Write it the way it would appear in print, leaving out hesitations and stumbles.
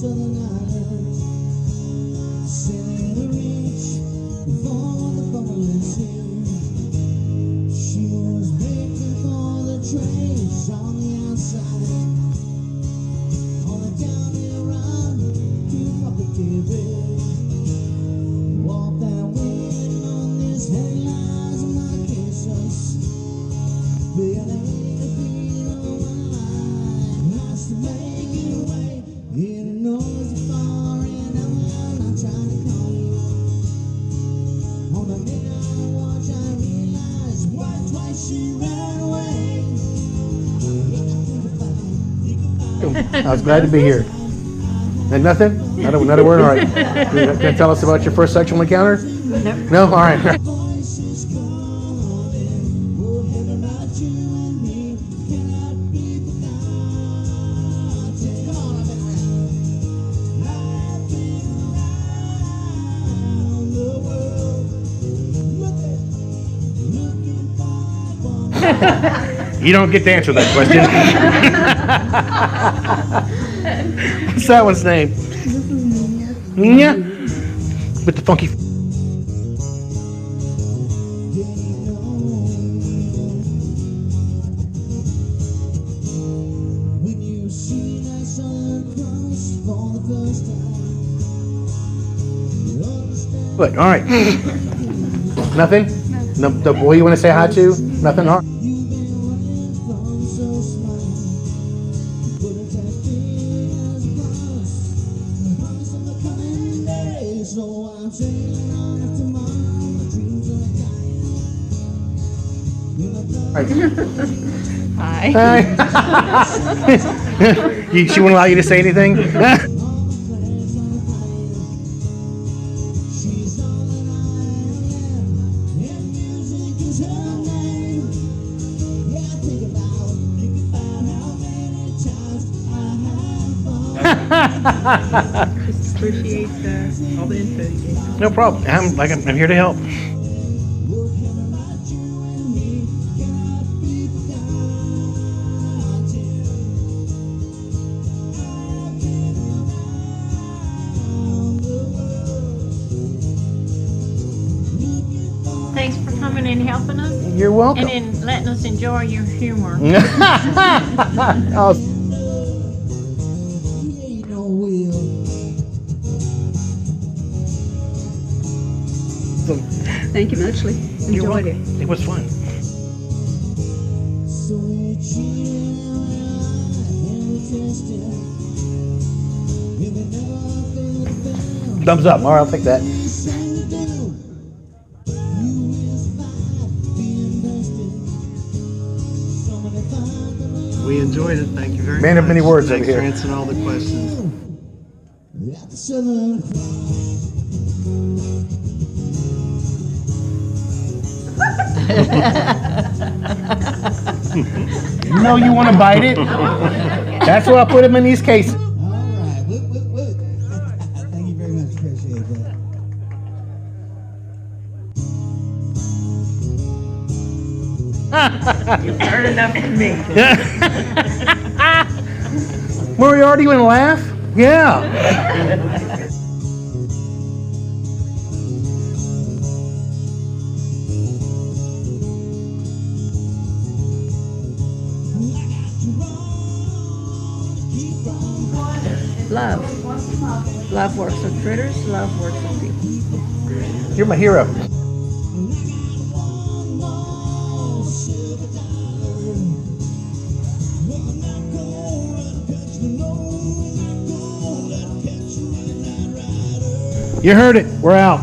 southern islands, sailing the reach before the bubbling sea. She was waiting for the trains on the outside, on the county run to public TV. Walk that wind on these headlines of my cases. Be an I was glad to be here. And nothing? Not a word? All right. Can you tell us about your first sexual encounter? No? All right. You don't get to answer that question. What's that one's name? Nina. With the funky. Good. All right. Nothing? No, the boy you want to say hi to? Nothing? All right. Hi. She won't allow you to say anything? Just appreciate all the info you gave. No problem. I'm here to help. Thanks for coming and helping us. You're welcome. And then letting us enjoy your humor. Oh. Thank you muchly. Enjoyed it. It was fun. Thumbs up. All right, I'll take that. We enjoyed it. Thank you very much. Man of many words over Thanks here. for answering all the questions. You know you want to bite it. That's why I put them in these cases. All right. Woo. Thank you very much. Appreciate that. You've heard enough from me. Moriarty, you want to laugh? Yeah. Love. Love works with critters. Love works with people. You're my hero. You heard it. We're out.